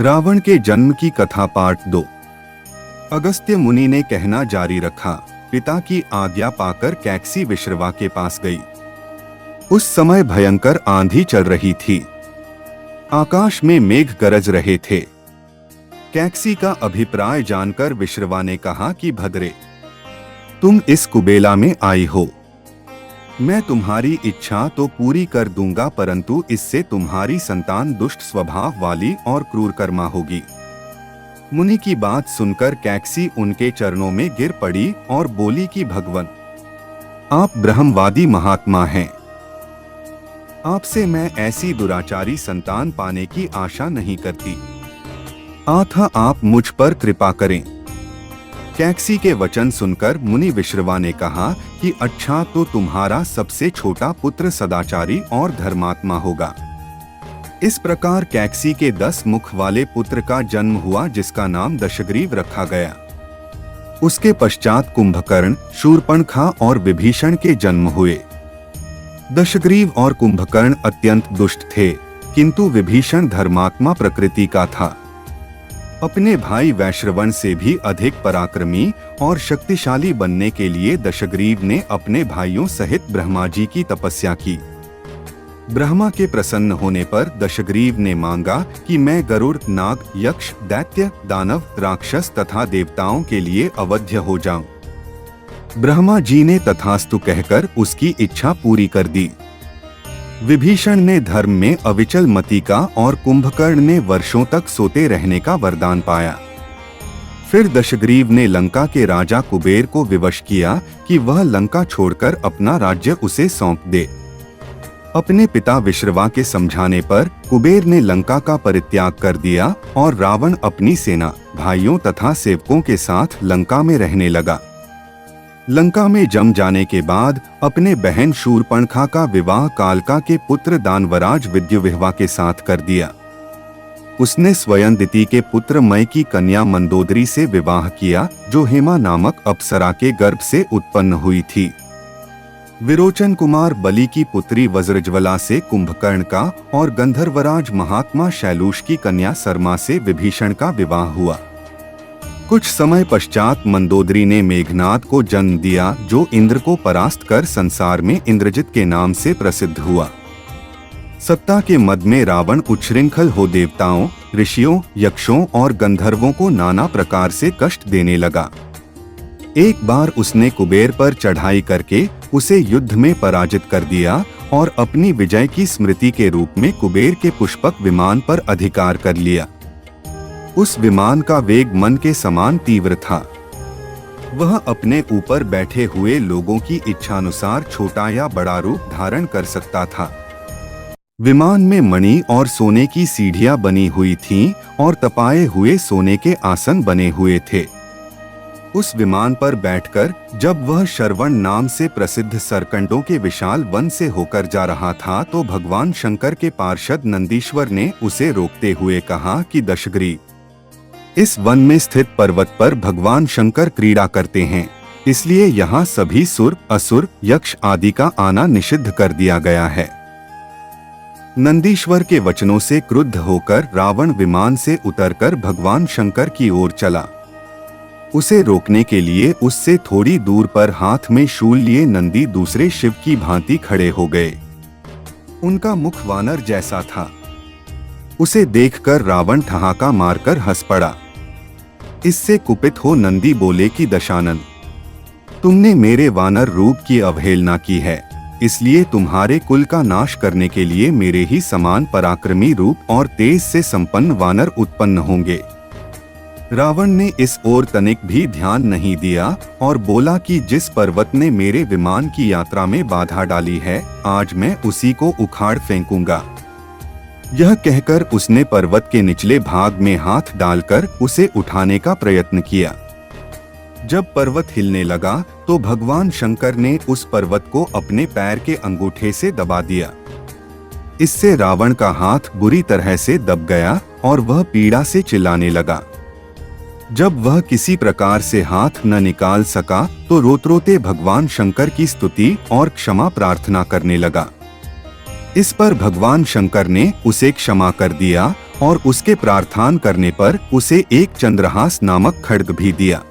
रावण के जन्म की कथा पार्ट 2। अगस्त्य मुनि ने कहना जारी रखा। पिता की आज्ञा पाकर कैकसी विश्रवा के पास गई। उस समय भयंकर आंधी चल रही थी। आकाश में मेघ गरज रहे थे। कैकसी का अभिप्राय जानकर विश्रवा ने कहा कि भद्रे, तुम इस कुबेला में आई हो। मैं तुम्हारी इच्छा तो पूरी कर दूंगा, परंतु इससे तुम्हारी संतान दुष्ट स्वभाव वाली और क्रूर कर्मा होगी। मुनि की बात सुनकर कैकसी उनके चरणों में गिर पड़ी और बोली कि भगवन, आप ब्रह्मवादी महात्मा हैं। आपसे मैं ऐसी दुराचारी संतान पाने की आशा नहीं करती। अतः आप मुझ पर कृपा करें। कैकसी के वचन सुनकर मुनि विश्रवा ने कहा कि अच्छा, तो तुम्हारा सबसे छोटा पुत्र सदाचारी और धर्मात्मा होगा। इस प्रकार कैकसी के 10 मुख वाले पुत्र का जन्म हुआ, जिसका नाम दशग्रीव रखा गया। उसके पश्चात कुंभकर्ण, शूर्पणखा और विभीषण के जन्म हुए। दशग्रीव और कुंभकर्ण अत्यंत दुष्ट थे, किंतु विभीषण धर्मात्मा प्रकृति का था। अपने भाई वैश्रवण से भी अधिक पराक्रमी और शक्तिशाली बनने के लिए दशग्रीव ने अपने भाइयों सहित ब्रह्मा जी की तपस्या की। ब्रह्मा के प्रसन्न होने पर दशग्रीव ने मांगा कि मैं गरुड़, नाग, यक्ष, दैत्य, दानव, राक्षस तथा देवताओं के लिए अवध्य हो जाऊं। ब्रह्मा जी ने तथास्तु कहकर उसकी इच्छा पूरी कर दी। विभीषण ने धर्म में अविचल मति का और कुंभकर्ण ने वर्षों तक सोते रहने का वरदान पाया। फिर दशग्रीव ने लंका के राजा कुबेर को विवश किया कि वह लंका छोड़कर अपना राज्य उसे सौंप दे। अपने पिता विश्रवा के समझाने पर कुबेर ने लंका का परित्याग कर दिया और रावण अपनी सेना, भाइयों तथा सेवकों के साथ लंका में रहने लगा। लंका में जम जाने के बाद अपने बहन शूर्पणखा का विवाह कालका के पुत्र दानवराज विद्युविह्वा के साथ कर दिया। उसने स्वयं दिति के पुत्र मय की कन्या मंदोदरी से विवाह किया, जो हेमा नामक अप्सरा के गर्भ से उत्पन्न हुई थी। विरोचन कुमार बलि की पुत्री वज्रज्वला से कुंभकर्ण का और गंधर्वराज महात्मा शैलूष की कन्या सरमा से विभीषण का विवाह हुआ। कुछ समय पश्चात मंदोदरी ने मेघनाद को जन्म दिया, जो इंद्र को परास्त कर संसार में इंद्रजित के नाम से प्रसिद्ध हुआ। सत्ता के मद में रावण उच्छृंखल हो देवताओं, ऋषियों, यक्षों और गंधर्वों को नाना प्रकार से कष्ट देने लगा। एक बार उसने कुबेर पर चढ़ाई करके उसे युद्ध में पराजित कर दिया और अपनी विजय की स्मृति के रूप में कुबेर के पुष्पक विमान पर अधिकार कर लिया। उस विमान का वेग मन के समान तीव्र था। वह अपने ऊपर बैठे हुए लोगों की इच्छानुसार छोटा या बड़ा रूप धारण कर सकता था। विमान में मणि और सोने की सीढ़ियां बनी हुई थीं और तपाए हुए सोने के आसन बने हुए थे। उस विमान पर बैठकर जब वह शरवण नाम से प्रसिद्ध सरकंडों के विशाल वन से होकर जा रहा था, तो भगवान शंकर के पार्षद नंदीश्वर ने उसे रोकते हुए कहा कि दशग्रीव, इस वन में स्थित पर्वत पर भगवान शंकर क्रीड़ा करते हैं, इसलिए यहाँ सभी सुर, असुर, यक्ष आदि का आना निषिद्ध कर दिया गया है। नंदीश्वर के वचनों से क्रुद्ध होकर रावण विमान से उतरकर भगवान शंकर की ओर चला। उसे रोकने के लिए उससे थोड़ी दूर पर हाथ में शूल लिए नंदी दूसरे शिव की भांति खड़े हो गए। उनका मुख वानर जैसा था। उसे देखकर रावण ठहाका मारकर हंस पड़ा। इससे कुपित हो नंदी बोले कि दशानन, तुमने मेरे वानर रूप की अवहेलना की है, इसलिए तुम्हारे कुल का नाश करने के लिए मेरे ही समान पराक्रमी रूप और तेज से संपन्न वानर उत्पन्न होंगे। रावण ने इस ओर तनिक भी ध्यान नहीं दिया और बोला कि जिस पर्वत ने मेरे विमान की यात्रा में बाधा डाली है, आज मैं उसी को उखाड़ फेंकूंगा। यह कहकर उसने पर्वत के निचले भाग में हाथ डालकर उसे उठाने का प्रयत्न किया। जब पर्वत हिलने लगा तो भगवान शंकर ने उस पर्वत को अपने पैर के अंगूठे से दबा दिया। इससे रावण का हाथ बुरी तरह से दब गया और वह पीड़ा से चिल्लाने लगा। जब वह किसी प्रकार से हाथ न निकाल सका तो रोते रोते भगवान शंकर की स्तुति और क्षमा प्रार्थना करने लगा। इस पर भगवान शंकर ने उसे क्षमा कर दिया और उसके प्रार्थना करने पर उसे एक चंद्रहास नामक खड्ग भी दिया।